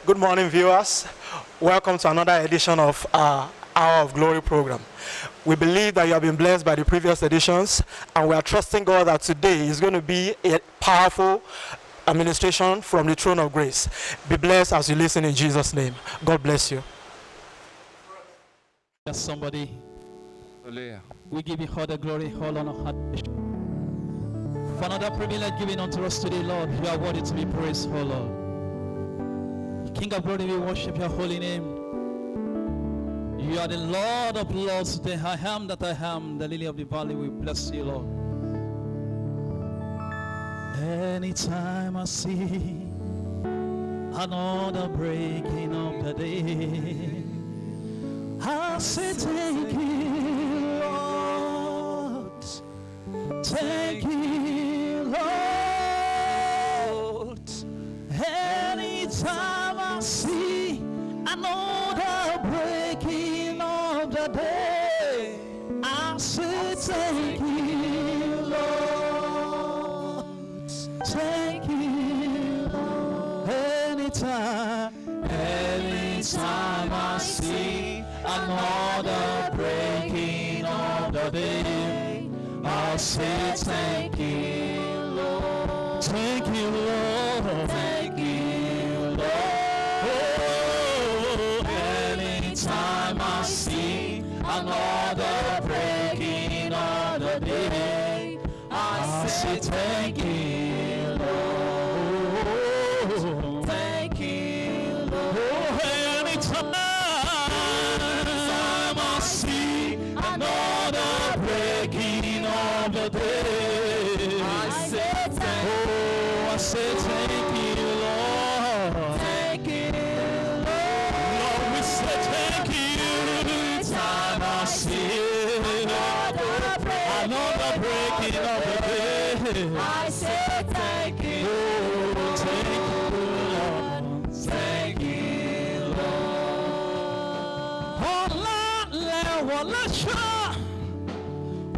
Good morning, viewers. Welcome to another edition of our Hour of Glory program. We believe that you have been blessed by the previous editions, and we are trusting God that today is going to be a powerful administration from the throne of grace. Be blessed as you listen in Jesus' name. God bless you. Somebody, we give you all the glory, all honor, adoration. For another privilege given unto us today, Lord, you are worthy to be praised, oh Lord. King of glory, we worship your holy name. You are the Lord of lords, the I am that I am, the lily of the valley. We bless you, Lord. Anytime I see another breaking of the day, I say thank you, Lord. Thank you, Lord. Anytime I see another breaking of the day, I say thank you, Lord. Thank you, Lord. Anytime I see another breaking of the day, I'll say thank you, Lord. Thank you, Lord. Thank you, Lord. Oh, anytime I see another breaking of the day, I'll say thank you, Lord. Thank you, Lord. Oh, anytime I see another breaking of the day, I say thank you, Lord. Thank you, Lord. Lord, we say thank you. Anytime I see another breaking of the day, I say thank you. Thank you, Lord. Thank you, Lord. Ola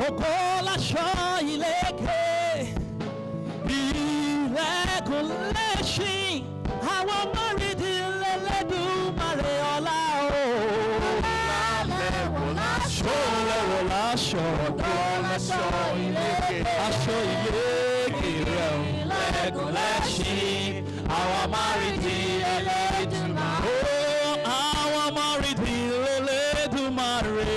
Ogolasho ileke ireguleshi àwọn márìndínlẹ́lẹ́dùmarè ọlá o. Lẹ́wọ̀láṣọ Ogolasho ileke aṣọ ileke rẹ̀ ireguleshi àwọn márìndínlẹ́lẹ́dùmarè. Àwọn márìndínlẹ́lẹ́dùmarè.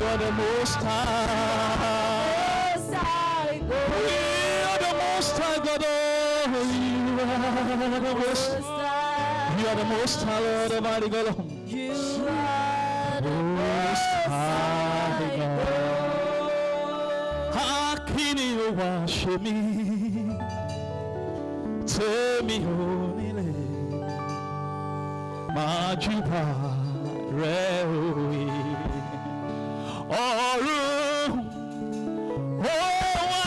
are the most high. We are the most high God. Oh, you are the most high. You are the most high, Lord Almighty God. You are the most high God. Hakini worship me. Tell me only. Majuba Rewi. Oh,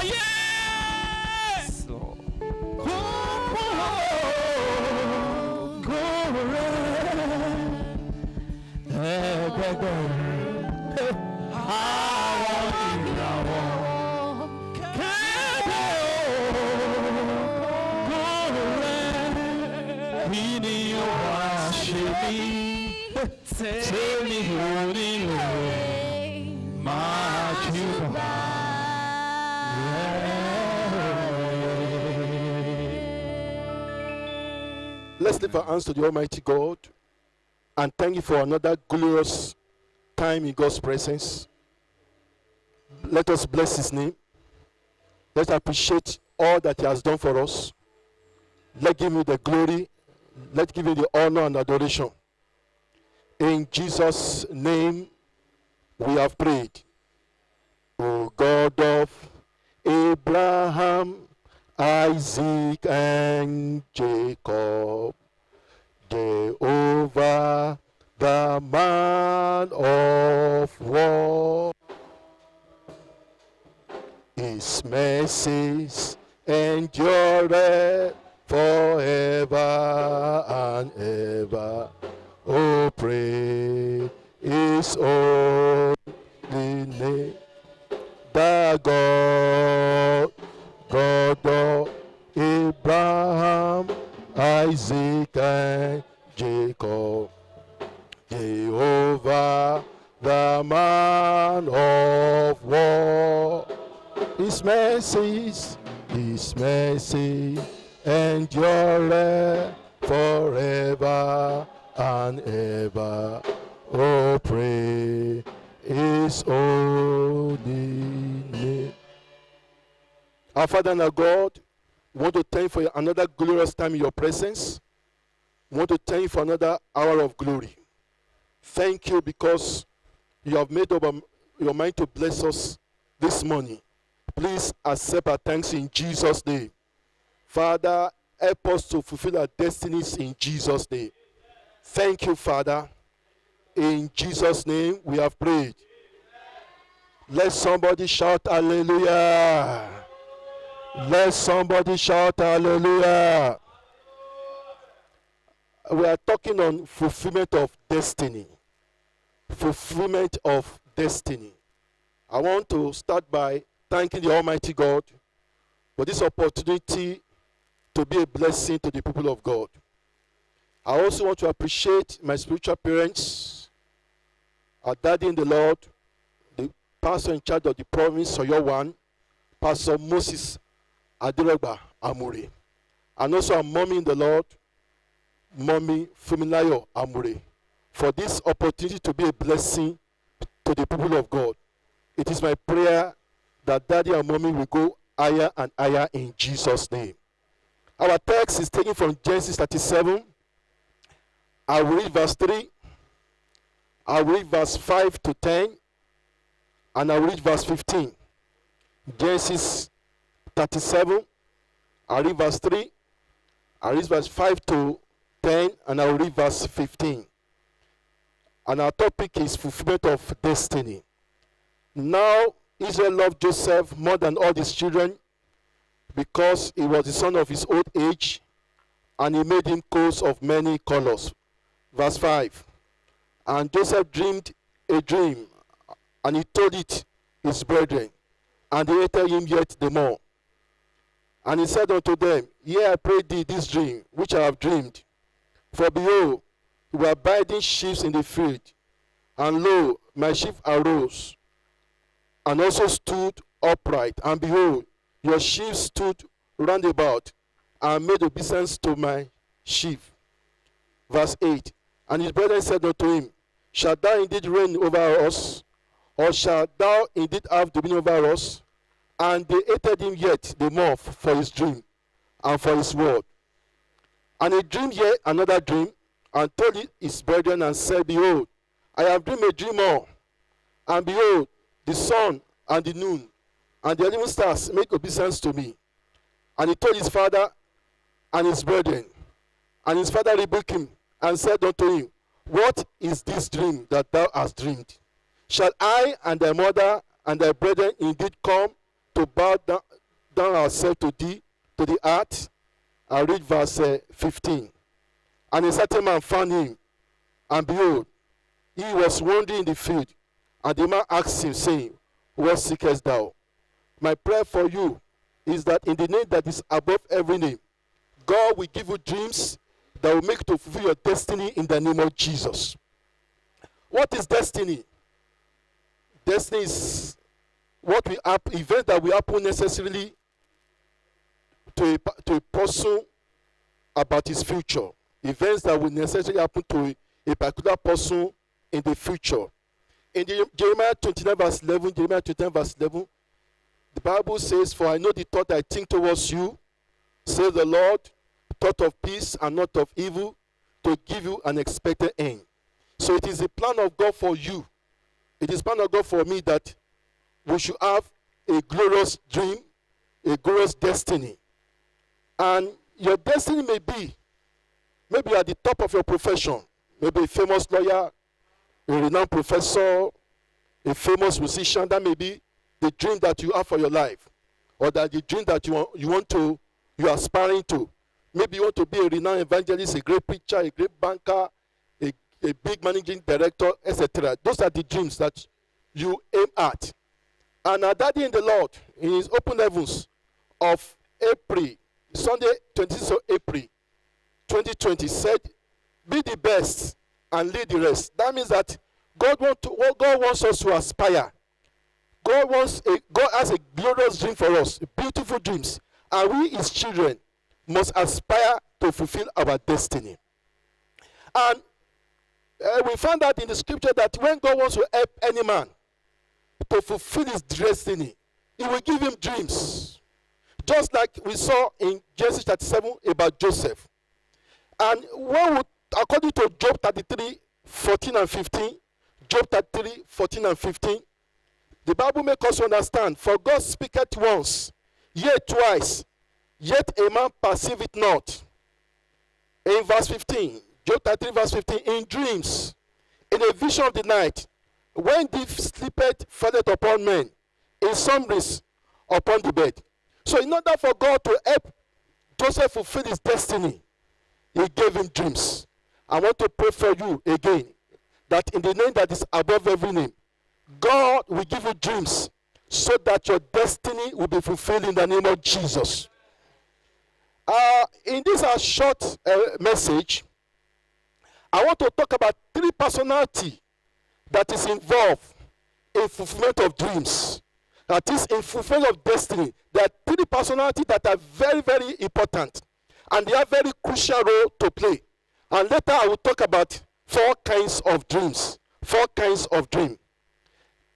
yes, Lord. Tell me holy name, Let's lift our hands to the Almighty God and thank you for another glorious time in God's presence. Let us bless His name. Let's appreciate all that He has done for us. Let's give Him the glory. Let's give Him the honor and adoration. In Jesus' name, we have prayed. O God of Abraham, Isaac, and Jacob, Jehovah, the man of war, His mercies endure forever and ever. Oh, praise His holy name. The God of Abraham, Isaac, and Jacob, Jehovah, the man of war. His mercy endure forever and ever. Oh, pray His holy name. Our Father and our God, we want to thank you for another glorious time in your presence. We want to thank you for another hour of glory. Thank you because you have made up your mind to bless us this morning. Please accept our thanks in Jesus' name. Father, help us to fulfill our destinies in Jesus' name. Thank you, Father. In Jesus' name we have prayed. Let somebody shout hallelujah. Let somebody shout hallelujah. We are talking on fulfillment of destiny. Fulfillment of destiny. I want to start by thanking the Almighty God for this opportunity to be a blessing to the people of God. I also want to appreciate my spiritual parents, our daddy in the Lord, the pastor in charge of the province, Oyo 1, Pastor Moses Adirogba Amuri, and also our mommy in the Lord, Mommy Fumilayo Amuri, for this opportunity to be a blessing to the people of God. It is my prayer that daddy and mommy will go higher and higher in Jesus' name. Our text is taken from Genesis 37. I will read verse 3. I will read verse 5 to 10. And I will read verse 15. Genesis 37. I read verse 3. I read verse 5 to 10. And I will read verse 15. And our topic is fulfillment of destiny. Now Israel loved Joseph more than all his children, because he was the son of his old age, and he made him coats of many colors. Verse 5. And Joseph dreamed a dream, and he told it his brethren, and they hated him yet the more. And he said unto them, Yea, I pray thee this dream which I have dreamed. For behold, we were binding sheaves in the field, and lo, my sheaf arose, and also stood upright, and behold, your sheaves stood round about, and made obeisance to my sheaf. Verse 8. And his brethren said unto him, Shalt thou indeed reign over us or shalt thou indeed have dominion over us? And they hated him yet the more for his dream and for his word. And he dreamed yet another dream, and told his brethren, and said, Behold, I have dreamed a dream more. And behold, the sun and the moon and the 11 stars make obeisance to me. And he told his father and his brethren. And his father rebuked him and said unto him, What is this dream that thou hast dreamed? Shall I and thy mother and thy brethren indeed come to bow down ourselves to thee, to the earth? I read verse 15. And a certain man found him, and behold, he was wandering in the field. And the man asked him, saying, What seekest thou? My prayer for you is that in the name that is above every name, God will give you dreams that will make you to fulfill your destiny in the name of Jesus. What is destiny? Destiny is what will happen, events that will happen necessarily to a person about his future. Events that will necessarily happen to a particular person in the future. In Jeremiah 29 verse 11, the Bible says, For I know the thought I think towards you, says the Lord, thought of peace and not of evil, to give you an expected end. So it is the plan of God for you. It is the plan of God for me that we should have a glorious dream, a glorious destiny. And your destiny may be, maybe at the top of your profession, maybe a famous lawyer, a renowned professor, a famous musician. That may be the dream that you have for your life, or that the dream that you are aspiring to. Maybe you want to be a renowned evangelist, a great preacher, a great banker, a big managing director, etc. Those are the dreams that you aim at. And our daddy in the Lord, in his open heavens of April, Sunday 26th of April 2020, said, Be the best and lead the rest. That means that God wants us to aspire. God has a glorious dream for us, beautiful dreams. And we, his children, must aspire to fulfill our destiny. And we found out in the scripture that when God wants to help any man to fulfill his destiny, he will give him dreams. Just like we saw in Genesis 37 about Joseph. And according to Job 33, 14 and 15, Job 33, 14 and 15, the Bible makes us understand, For God speaketh once, yet twice, yet a man perceive it not. In verse 15, Job 33 verse 15, in dreams, in a vision of the night, when deep sleepeth falleth upon men, in slumberings upon the bed. So in order for God to help Joseph fulfill his destiny, he gave him dreams. I want to pray for you again, that in the name that is above every name, God will give you dreams so that your destiny will be fulfilled in the name of Jesus. In this short message, I want to talk about 3 personalities that is involved in fulfillment of dreams. That is in fulfillment of destiny. There are 3 personalities that are very, very important. And they have very crucial role to play. And later I will talk about 4 kinds of dreams. 4 kinds of dream.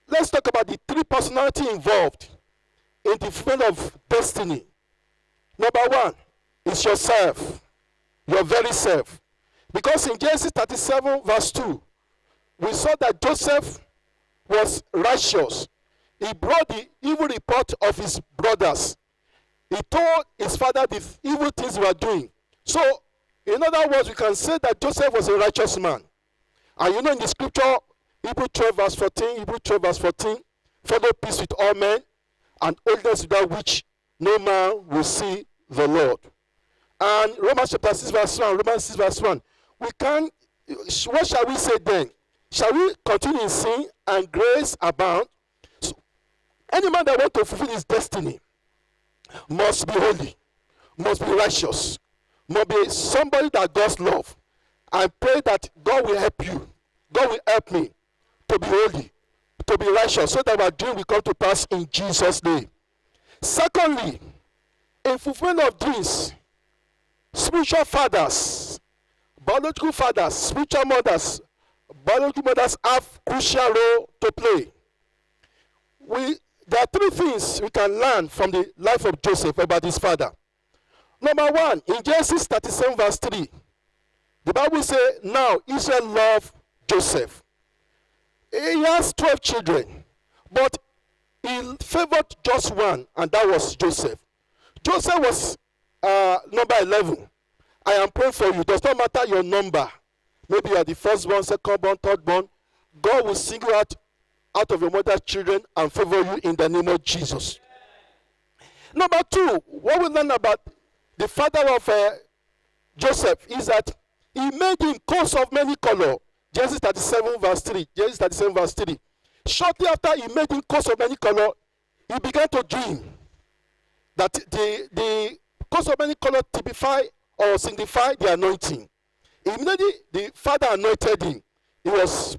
Let's talk about the 3 personalities involved in the fulfillment of destiny. Number 1 is yourself. Your very self. Because in Genesis 37 verse 2, we saw that Joseph was righteous. He brought the evil report of his brothers. He told his father the evil things they were doing. So, in other words, we can say that Joseph was a righteous man. And you know in the scripture, Hebrews 12 verse 14, follow peace with all men, and holiness without which no man will see the Lord. And Romans chapter 6 verse 1, what shall we say then? Shall we continue in sin and grace abound? So, any man that wants to fulfill his destiny must be holy, must be righteous, must be somebody that God's love. I pray that God will help you. God will help me to be holy, to be righteous, so that our dream will come to pass in Jesus' name. Secondly, in fulfillment of dreams, spiritual fathers, biological fathers, spiritual mothers, biological mothers have crucial role to play. there are three things we can learn from the life of Joseph about his father. Number one, in Genesis 37 verse 3, the Bible says, now Israel loved Joseph. He has 12 children, but he favored just one, and that was Joseph. Joseph was number 11. I am praying for you. It does not matter your number. Maybe you are the firstborn, secondborn, thirdborn. God will single out of your mother's children and favor you in the name of Jesus. Number two, what we learn about the father of Joseph is that he made him coats of many colors. Genesis 37 verse 3. Genesis 37 verse 3. Shortly after he made him coats of many colors, he began to dream that the coats of many colors typify or signify the anointing. Immediately the father anointed him. He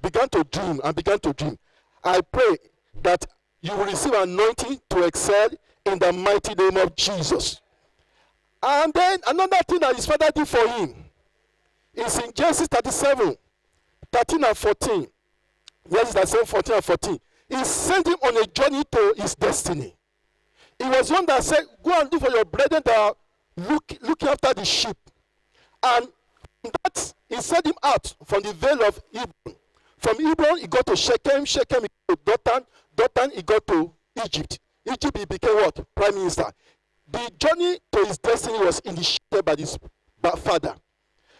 began to dream and began to dream. I pray that you will receive anointing to excel in the mighty name of Jesus. And then another thing that his father did for him is in Genesis 37, 13 and 14. Genesis 37, 14 and 14. He sent him on a journey to his destiny. He was one that said, go and do for your brethren that are looking after the sheep. And that he sent him out from the vale of Hebron. From Hebron, he got to Shechem. Shechem, he got to Dothan. Dothan, he got to Egypt. Egypt, he became what? Prime Minister. The journey to his destiny was initiated by his father.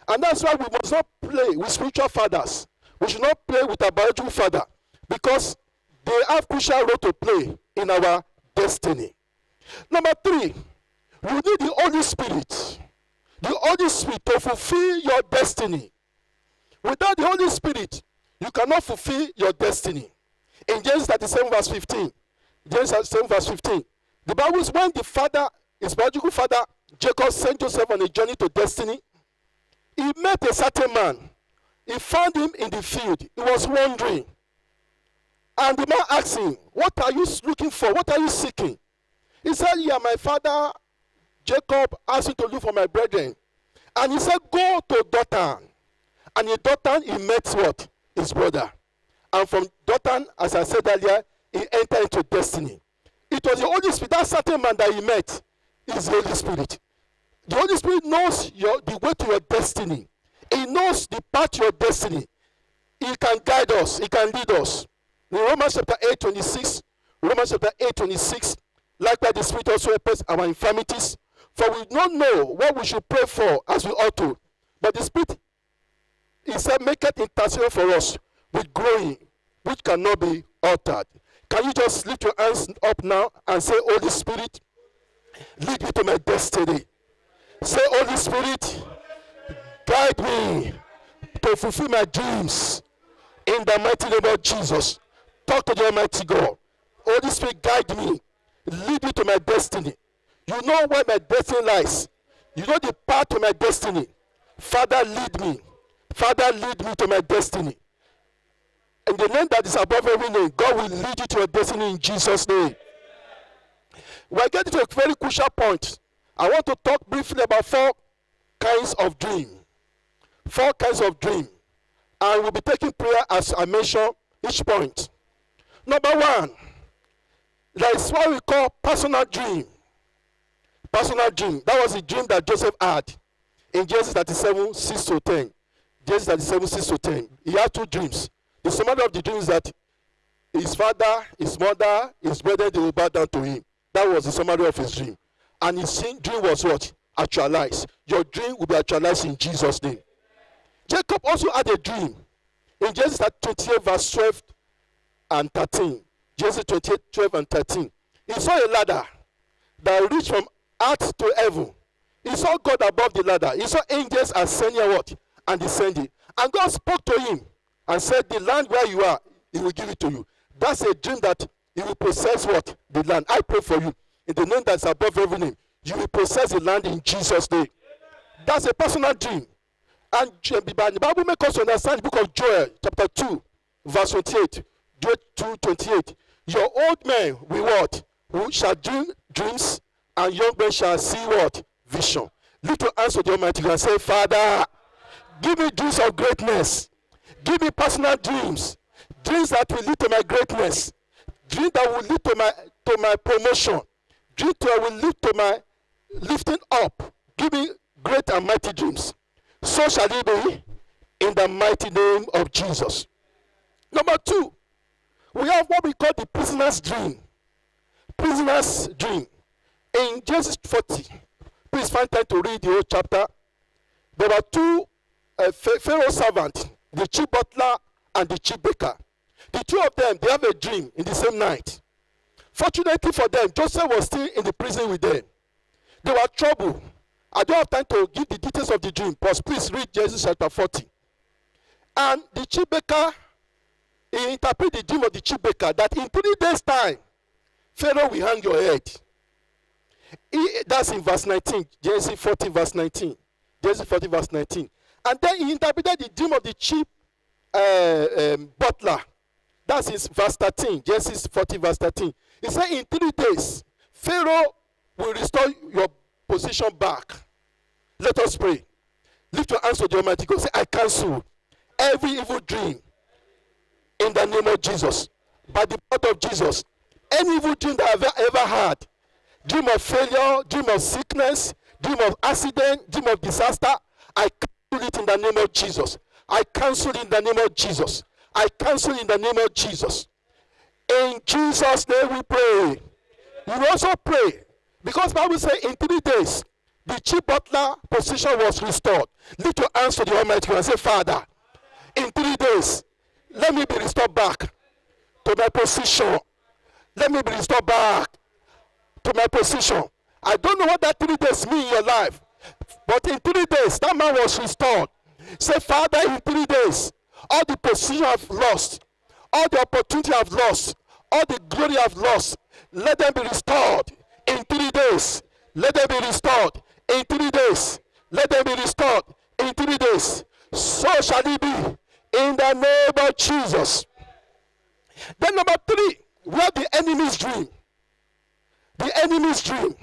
And that's why we must not play with spiritual fathers. We should not play with our biological father, because they have crucial role to play in our destiny. Number three, you need the Holy Spirit. The Holy Spirit to fulfill your destiny. Without the Holy Spirit, you cannot fulfill your destiny. In Genesis 37 verse 15, Genesis 37 verse 15, the Bible is when the father, his biological father, Jacob, sent Joseph on a journey to destiny, he met a certain man. He found him in the field. He was wandering. And the man asked him, what are you looking for? What are you seeking? He said, yeah, my father Jacob asked me to look for my brethren. And he said, go to Dothan. And in Dothan, he met what? His brother. And from Dothan, as I said earlier, he entered into destiny. It was the Holy Spirit, that certain man that he met is the Holy Spirit. The Holy Spirit knows the way to your destiny. He knows the path to your destiny. He can guide us. He can lead us. In Romans chapter 8:26, Romans chapter 8:26, likewise the Spirit also helps our infirmities. For we don't know what we should pray for as we ought to. But the Spirit, he said, make it intercession for us with groaning, which cannot be altered. Can you just lift your hands up now and say, Holy Spirit, lead me to my destiny. Say, Holy Spirit, guide me to fulfill my dreams in the mighty name of Jesus. Talk to the Almighty God. Holy Spirit, guide me. Lead me to my destiny. You know where my destiny lies. You know the path to my destiny. Father, lead me. Father, lead me to my destiny. In the name that is above every name, God will lead you to your destiny in Jesus' name. We're getting to a very crucial point. I want to talk briefly about 4 kinds of dream. 4 kinds of dream. And we'll be taking prayer as I mention each point. Number 1, there is what we call personal dream. Personal dream. That was the dream that Joseph had in Genesis 37, 6 to 10. Genesis 37, 6 to 10. He had 2 dreams. The summary of the dream is that his father, his mother, his brother, they will bow down to him. That was the summary of his dream. And his dream was what? Actualized. Your dream will be actualized in Jesus' name. Jacob also had a dream. In Genesis 28 verse 12 and 13. Genesis 28, 12 and 13. He saw a ladder that reached from earth to heaven. He saw God above the ladder. He saw angels ascending what? And descending. And God spoke to him and said, the land where you are, he will give it to you. That's a dream that he will possess what? The land. I pray for you. In the name that's above every name, you will possess the land in Jesus' name. That's a personal dream. And the Bible makes us understand the book of Joel, chapter 2, verse 28. Joel 2:28. Your old men will what? Who shall dream dreams, and young men shall see what? Vision. Lift your hands to the Almighty God and say, Father, give me dreams of greatness. Give me personal dreams. Dreams that will lead to my greatness. dream that will lead to my promotion, dream that will lead to my lifting up. Give me great and mighty dreams. So shall it be in the mighty name of Jesus. Number 2, we have what we call the prisoner's dream. Prisoner's dream. In Genesis 40, please find time to read the whole chapter. There were 2 Pharaoh's servants, the chief butler and the chief baker. The 2 of them, they have a dream in the same night. Fortunately for them, Joseph was still in the prison with them. They were trouble. I don't have time to give the details of the dream, but please read Genesis chapter 40. And the chief baker, he interpreted the dream of the chief baker that in 3 days' time, Pharaoh will hang your head. That's in verse 19, Genesis 40 verse 19. Genesis 40 verse 19. And then he interpreted the dream of the chief butler. That's in verse 13, Genesis 40 verse 13. He said in 3 days, Pharaoh will restore your position back. Let us pray. Lift your hands to the Almighty God. Say, I cancel every evil dream in the name of Jesus. By the blood of Jesus. Any evil dream that I've ever had, dream of failure, dream of sickness, dream of accident, dream of disaster, I cancel it in the name of Jesus. I cancel it in the name of Jesus. I cancel it in the name of Jesus. In Jesus' name we pray. You also pray, because Bible says in 3 days, the chief butler position was restored. Lift your hands to the Almighty God and say, Father, in 3 days, let me be restored back to my position. Let me be restored back to my position. I don't know what that 3 days mean in your life, but in 3 days, that man was restored. Say, Father, in 3 days, all the position I've lost, all the opportunity I've lost, all the glory I've lost, let them be restored in 3 days. Let them be restored in 3 days. Let them be restored in 3 days. So shall it be in the name of Jesus. Then number 3, we have the enemy's dream. The enemy's dream.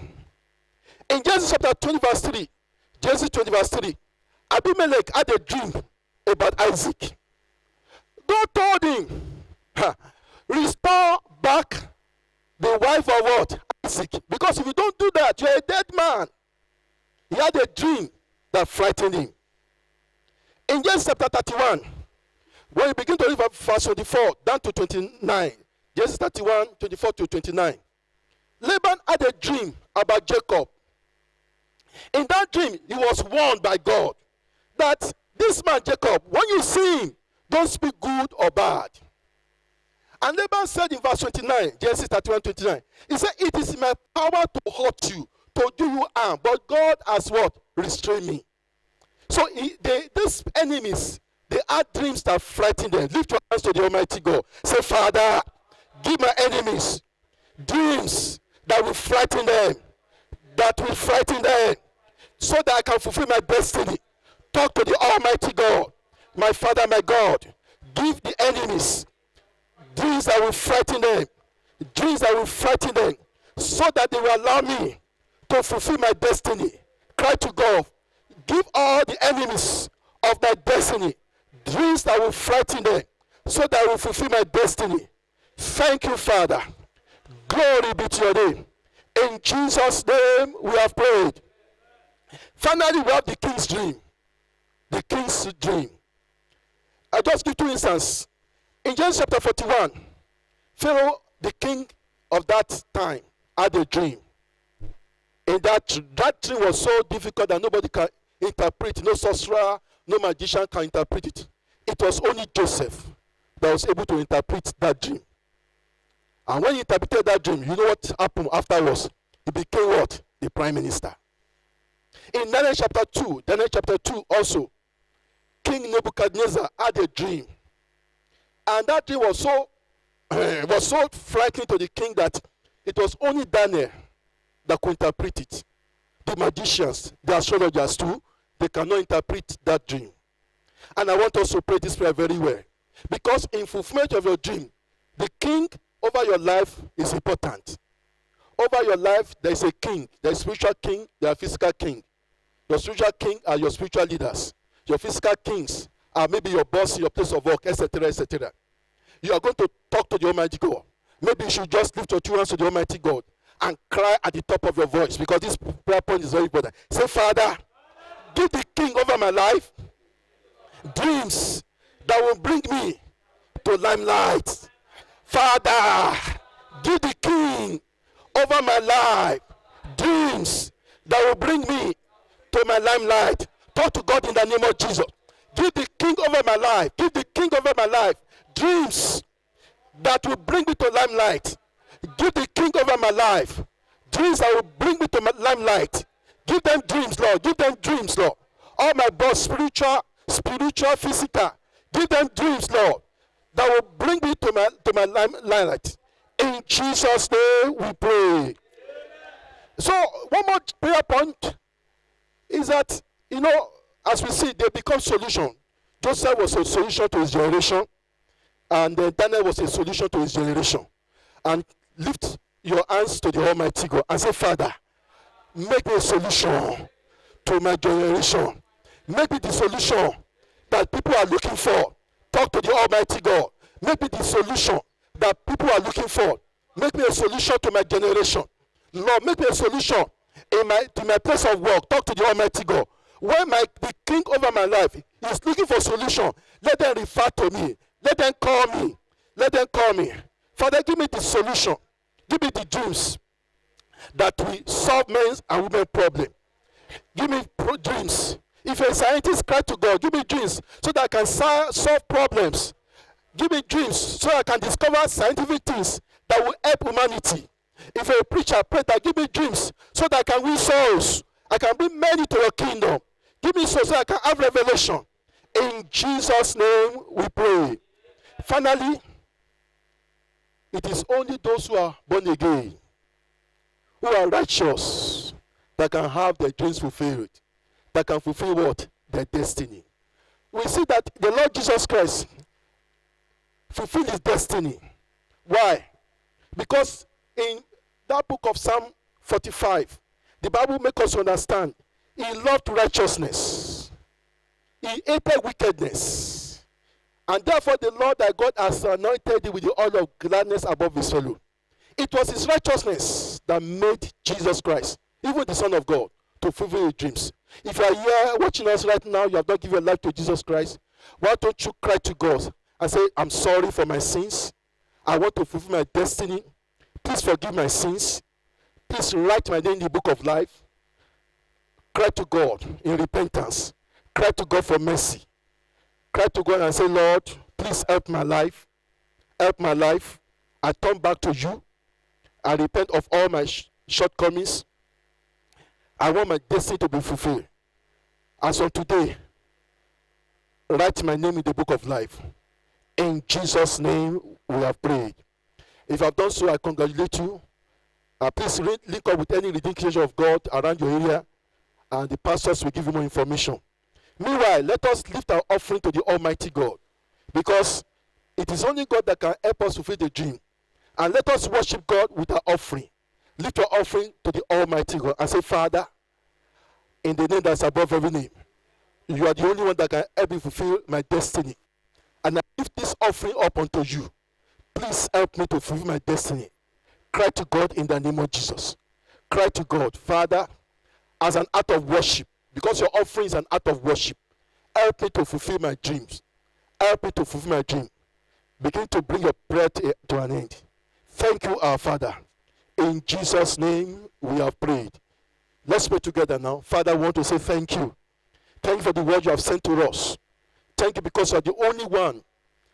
In Genesis chapter 20 verse 3, Genesis 20 verse 3, Abimelech had a dream about Isaac. God told him, restore back the wife of what? Isaac. Because if you don't do that, you're a dead man. He had a dream that frightened him. In Genesis chapter 31, when you begin to read verse 24 down to 29, Genesis 31, 24 to 29, Laban had a dream about Jacob. In that dream, he was warned by God that this man Jacob, when you see him, don't speak good or bad. And Laban said in verse 29, Genesis 31, 29, he said, it is in my power to hurt you, to do you harm, but God has what? Restrained me. So these enemies, they had dreams that frighten them. Lift your hands to the Almighty God. Say, Father, give my enemies dreams that will frighten them, so that I can fulfill my destiny. Talk to the Almighty God. My Father, my God, give the enemies dreams that will frighten them, so that they will allow me to fulfill my destiny. Cry to God, give all the enemies of my destiny dreams that will frighten them, so that I will fulfill my destiny. Thank you, Father. Glory be to your name. In Jesus' name we have prayed. Finally, we have the king's dream. The king's dream. I just give 2 instances. In Genesis chapter 41, Pharaoh, the king of that time, had a dream. And that dream was so difficult that nobody can interpret. No sorcerer, no magician can interpret it. It was only Joseph that was able to interpret that dream. And when he interpreted that dream, you know what happened afterwards? He became what? The prime minister. In Daniel chapter 2 also, King Nebuchadnezzar had a dream. And that dream was so frightening to the king that it was only Daniel that could interpret it. The magicians, the astrologers too, they cannot interpret that dream. And I want us to pray this prayer very well. Because in fulfillment of your dream, the king over your life is important. Over your life, there is a king. There is a spiritual king, there is a physical king. Your spiritual king are your spiritual leaders. Your physical kings are maybe your boss in your place of work, etc., etc. You are going to talk to the Almighty God. Maybe you should just lift your two hands to the Almighty God and cry at the top of your voice, because this prayer point is very important. Say, Father, give the king over my life dreams that will bring me to limelight. Father, give the king over my life dreams that will bring me to my limelight. Talk to God in the name of Jesus. Give the king over my life. Give the king over my life dreams that will bring me to limelight. Give the king over my life dreams that will bring me to my limelight. Give them dreams, Lord. Give them dreams, Lord. All my boss, spiritual, physical. Give them dreams, Lord, that will bring me to my limelight. In Jesus' name we pray. So one more prayer point is that, as we see, they become solution. Joseph was a solution to his generation, and Daniel was a solution to his generation. And lift your hands to the Almighty God and say, Father, make me a solution to my generation. Make me the solution that people are looking for. Talk to the Almighty God. Make me the solution that people are looking for. Make me a solution to my generation. Lord, make me a solution to my place of work. Talk to the Almighty God. When the king over my life is looking for solution, let them refer to me. Let them call me. Let them call me. Father, give me the solution. Give me the dreams that will solve men's and women's problem. Give me dreams. If a scientist, cry to God, give me dreams so that I can solve problems. Give me dreams so I can discover scientific things that will help humanity. If a preacher, pray that, give me dreams so that I can win souls. I can bring many to your kingdom. Give me so I can have revelation. In Jesus' name we pray. Finally, it is only those who are born again, who are righteous, that can have their dreams fulfilled, that can fulfill what? Their destiny. We see that the Lord Jesus Christ fulfilled his destiny. Why? Because in that book of Psalm 45, the Bible makes us understand he loved righteousness. He hated wickedness. And therefore the Lord thy God has anointed thee with the oil of gladness above his fellow. It was his righteousness that made Jesus Christ, even the Son of God, to fulfill his dreams. If you are here watching us right now, you have not given your life to Jesus Christ, why don't you cry to God and say, I'm sorry for my sins. I want to fulfill my destiny. Please forgive my sins. Please write my name in the book of life. Cry to God in repentance. Cry to God for mercy. Cry to God and say, Lord, please help my life. Help my life. I turn back to you. I repent of all my shortcomings. I want my destiny to be fulfilled. As of today, write my name in the book of life. In Jesus' name we have prayed. If you have done so, I congratulate you. Please link up with any redeemed church of God around your area, and the pastors will give you more information. Meanwhile, let us lift our offering to the Almighty God, because it is only God that can help us fulfill the dream. And let us worship God with our offering. Lift your offering to the Almighty God and say, Father, in the name that's above every name, you are the only one that can help me fulfill my destiny. And I lift this offering up unto you. Please help me to fulfill my destiny. Cry to God in the name of Jesus. Cry to God, Father, as an act of worship, because your offering is an act of worship. Help me to fulfill my dreams. Help me to fulfill my dream. Begin to bring your prayer to an end. Thank you, our Father. In Jesus' name we have prayed. Let's pray together now. Father, I want to say thank you. Thank you for the word you have sent to us. Thank you because you are the only one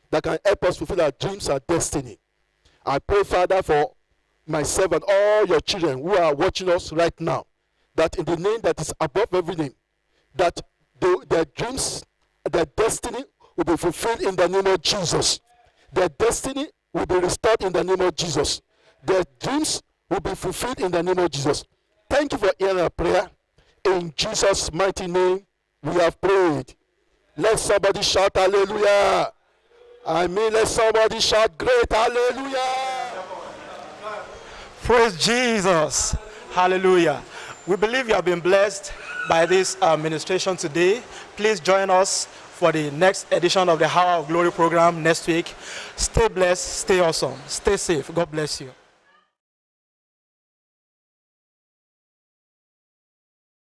that can help us fulfill our dreams, our destiny. I pray, Father, for myself and all your children who are watching us right now, that in the name that is above every name, that their dreams, their destiny will be fulfilled in the name of Jesus. Their destiny will be restored in the name of Jesus. Their dreams will be fulfilled in the name of Jesus. Thank you for hearing our prayer. In Jesus' mighty name, we have prayed. Let somebody shout hallelujah. Let somebody shout great hallelujah. Praise Jesus. Hallelujah. We believe you have been blessed by this administration today. Please join us for the next edition of the Hour of Glory program next week. Stay blessed, stay awesome, stay safe. God bless you.